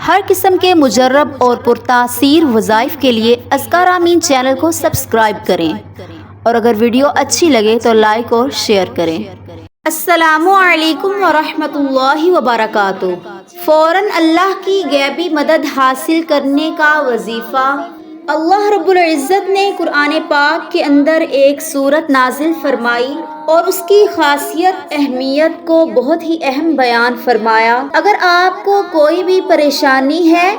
ہر قسم کے مجرب اور پرتاثیر وظائف کے لیے اذکار آمین چینل کو سبسکرائب کریں اور اگر ویڈیو اچھی لگے تو لائک اور شیئر کریں۔ السلام علیکم ورحمۃ اللہ وبرکاتہ۔ فوراً اللہ کی غیبی مدد حاصل کرنے کا وظیفہ۔ اللہ رب العزت نے قرآن پاک کے اندر ایک سورت نازل فرمائی اور اس کی خاصیت اہمیت کو بہت ہی اہم بیان فرمایا۔ اگر آپ کو کوئی بھی پریشانی ہے،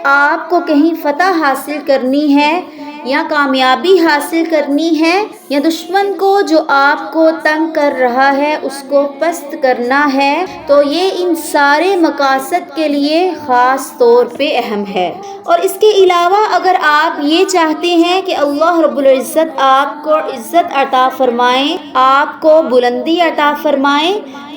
آپ کو کہیں فتح حاصل کرنی ہے یا کامیابی حاصل کرنی ہے یا دشمن کو جو آپ کو تنگ کر رہا ہے اس کو پست کرنا ہے، تو یہ ان سارے مقاصد کے لیے خاص طور پہ اہم ہے۔ اور اس کے علاوہ اگر آپ یہ چاہتے ہیں کہ اللہ رب العزت آپ کو عزت عطا فرمائیں، آپ کو بلندی عطا فرمائیں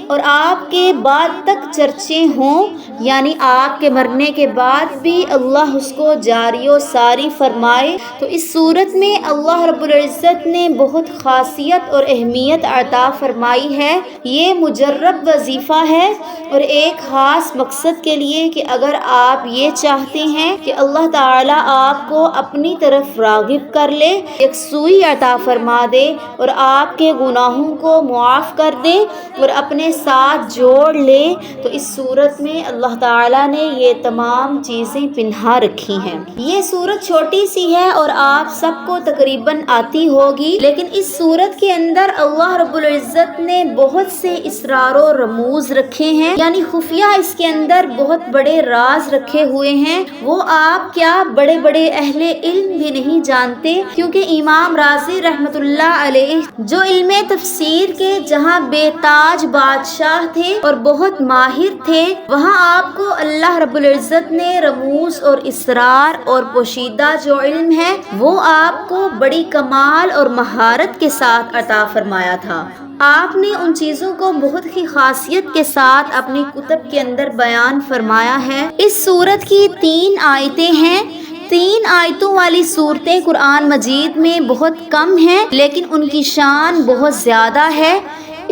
اور آپ کے بعد تک چرچے ہوں، یعنی آپ کے مرنے کے بعد بھی اللہ اس کو جاری و ساری فرمائے، تو اس صورت میں اللہ رب العزت نے بہت خاصیت اور اہمیت عطا فرمائی ہے۔ یہ مجرب وظیفہ ہے اور ایک خاص مقصد کے لیے کہ اگر آپ یہ چاہتے ہیں کہ اللہ تعالیٰ آپ کو اپنی طرف راغب کر لے، یکسوئی عطا فرما دے اور آپ کے گناہوں کو معاف کر دے اور اپنے ساتھ جوڑ لے، تو اس صورت میں اللہ تعالیٰ نے یہ تمام چیزیں پنہا رکھی ہیں۔ یہ صورت چھوٹی سی ہے اور آپ سب کو تقریباً آتی ہوگی، لیکن اس صورت کے اندر اللہ رب العزت نے بہت سے اسرار و رموز رکھے ہیں، یعنی خفیہ اس کے اندر بہت بڑے راز رکھے ہوئے ہیں، وہ آپ کیا بڑے بڑے اہل علم بھی نہیں جانتے، کیونکہ امام رازی رحمۃ اللہ علیہ جو علم تفسیر کے جہاں بے تاج بادشاہ تھے اور بہت ماہر تھے، وہاں آپ کو اللہ رب العزت نے رموز اور اسرار اور پوشیدہ جو علم ہے وہ آپ کو بڑی کمال اور مہارت کے ساتھ عطا فرمایا تھا۔ آپ نے ان چیزوں کو بہت ہی خاصیت کے ساتھ اپنی کتب کے اندر بیان فرمایا ہے۔ اس سورت کی 3 آیتیں ہیں۔ 3 آیتوں والی صورتیں قرآن مجید میں بہت کم ہیں، لیکن ان کی شان بہت زیادہ ہے۔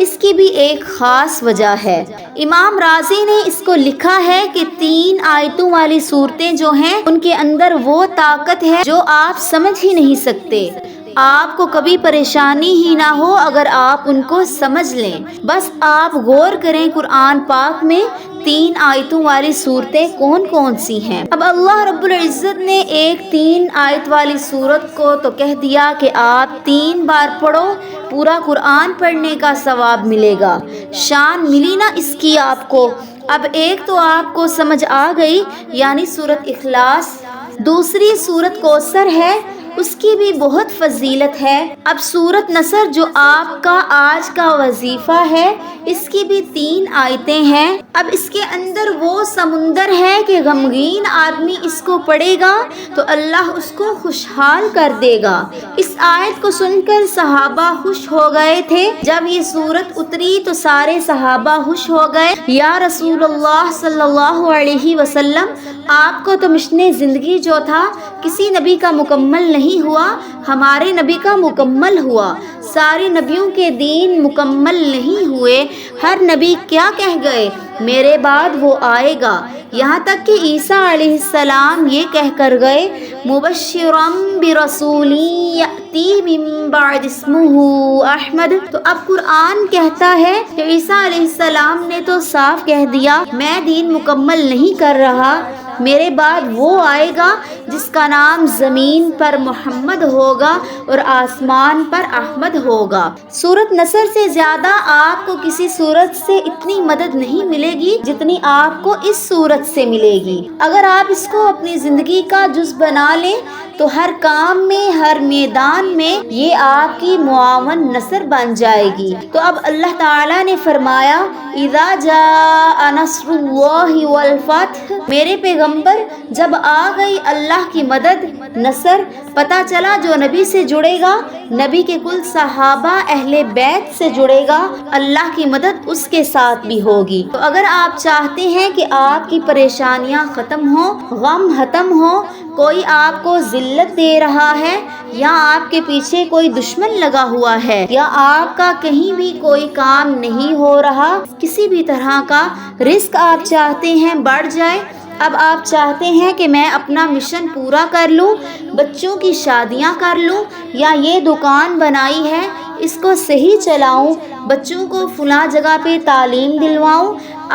اس کی بھی ایک خاص وجہ ہے۔ امام رازی نے اس کو لکھا ہے کہ 3 آیتوں والی صورتیں جو ہیں ان کے اندر وہ طاقت ہے جو آپ سمجھ ہی نہیں سکتے۔ آپ کو کبھی پریشانی ہی نہ ہو اگر آپ ان کو سمجھ لیں۔ بس آپ غور کریں قرآن پاک میں 3 آیتوں والی صورتیں کون کون سی ہیں۔ اب اللہ رب العزت نے ایک 3 آیت والی صورت کو تو کہہ دیا کہ آپ 3 بار پڑھو، پورا قرآن پڑھنے کا ثواب ملے گا۔ شان ملی نا اس کی آپ کو۔ اب ایک تو آپ کو سمجھ آ گئی، یعنی سورت اخلاص۔ دوسری سورت کوثر ہے، اس کی بھی بہت فضیلت ہے۔ اب سورت نصر جو آپ کا آج کا وظیفہ ہے، اس کی بھی 3 آیتیں ہیں۔ اب اس کے اندر وہ سمندر ہے کہ غمگین آدمی اس کو پڑھے گا تو اللہ اس کو خوشحال کر دے گا۔ اس آیت کو سن کر صحابہ خوش ہو گئے تھے۔ جب یہ سورت اتری تو سارے صحابہ خوش ہو گئے، یا رسول اللہ صلی اللہ علیہ وسلم، آپ کو تو مشن زندگی جو تھا کسی نبی کا مکمل نہیں ہوا، ہمارے نبی کا مکمل ہوا۔ سارے نبیوں کے دین مکمل نہیں ہوئے۔ ہر نبی کیا کہہ گئے؟ میرے بعد وہ آئے گا، یہاں تک کہ عیسیٰ علیہ السلام یہ کہہ کر گئے، مبشراً برسول یأتی من بعد اسمہ احمد۔ تو اب قرآن کہتا ہے کہ عیسیٰ علیہ السلام نے تو صاف کہہ دیا، میں دین مکمل نہیں کر رہا، میرے بعد وہ آئے گا جس کا نام زمین پر محمد ہوگا اور آسمان پر احمد ہوگا۔ سورت نصر سے زیادہ آپ کو کسی سورت سے اتنی مدد نہیں ملے گی جتنی آپ کو اس سورت سے ملے گی۔ اگر آپ اس کو اپنی زندگی کا جز بنا لیں تو ہر کام میں، ہر میدان میں یہ آپ کی معاون نصر بن جائے گی۔ تو اب اللہ تعالیٰ نے فرمایا، اذا جاء نصر اللہ والفتح، میرے پیغمبر جب آ گئی اللہ کی مدد، نصر، پتہ چلا جو نبی سے جڑے گا، نبی کے کل صحابہ اہل بیت سے جڑے گا، اللہ کی مدد اس کے ساتھ بھی ہوگی۔ تو اگر آپ چاہتے ہیں کہ آپ کی پریشانیاں ختم ہوں، غم ختم ہو، کوئی آپ کو ذلت دے رہا ہے یا آپ کے پیچھے کوئی دشمن لگا ہوا ہے یا آپ کا کہیں بھی کوئی کام نہیں ہو رہا، کسی بھی طرح کا رزق آپ چاہتے ہیں بڑھ جائے، اب آپ چاہتے ہیں کہ میں اپنا مشن پورا کر لوں، بچوں کی شادیاں کر لوں، یا یہ دکان بنائی ہے اس کو صحیح چلاؤں، بچوں کو فلاں جگہ پہ تعلیم دلواؤں۔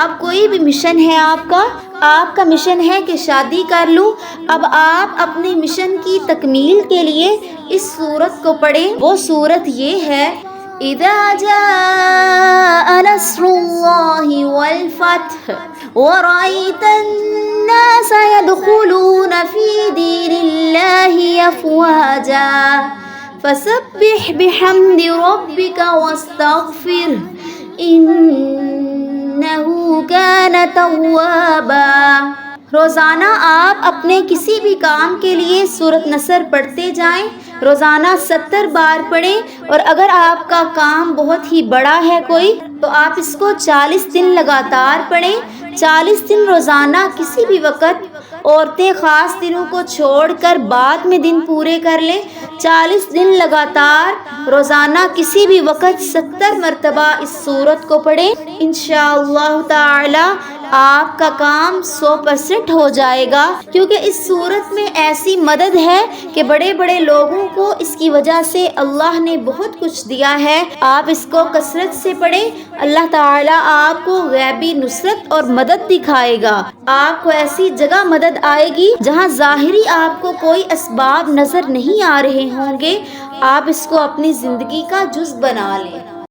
اب کوئی بھی مشن ہے آپ کا مشن ہے کہ شادی کر لوں، اب آپ اپنے مشن کی تکمیل کے لیے اس سورت کو پڑھیں۔ وہ سورت یہ ہے، اذا جاء نصر اللہ والفتح ورأيت الناس يدخلون في دين الله أفواجا فسبح بحمد ربك واستغفره إنه كان توابا۔ روزانہ آپ اپنے کسی بھی کام کے لیے سورۃ نصر پڑھتے جائیں، روزانہ 70 بار پڑھیں، اور اگر آپ کا کام بہت ہی بڑا ہے کوئی تو آپ اس کو 40 دن لگاتار پڑھیں۔ 40 دن روزانہ کسی بھی وقت، عورتیں خاص دنوں کو چھوڑ کر بعد میں دن پورے کر لیں۔ 40 دن لگاتار روزانہ کسی بھی وقت 70 مرتبہ اس سورت کو پڑھیں، انشاءاللہ تعالی آپ کا کام 100% ہو جائے گا، کیونکہ اس سورت میں ایسی مدد ہے کہ بڑے بڑے لوگوں کو اس کی وجہ سے اللہ نے بہت کچھ دیا ہے۔ آپ اس کو کثرت سے پڑھیں، اللہ تعالیٰ آپ کو غیبی نصرت اور مدد دکھائے گا۔ آپ کو ایسی جگہ مدد آئے گی جہاں ظاہری آپ کو کوئی اسباب نظر نہیں آ رہے ہوں گے، آپ اس کو اپنی زندگی کا جز بنا لیں۔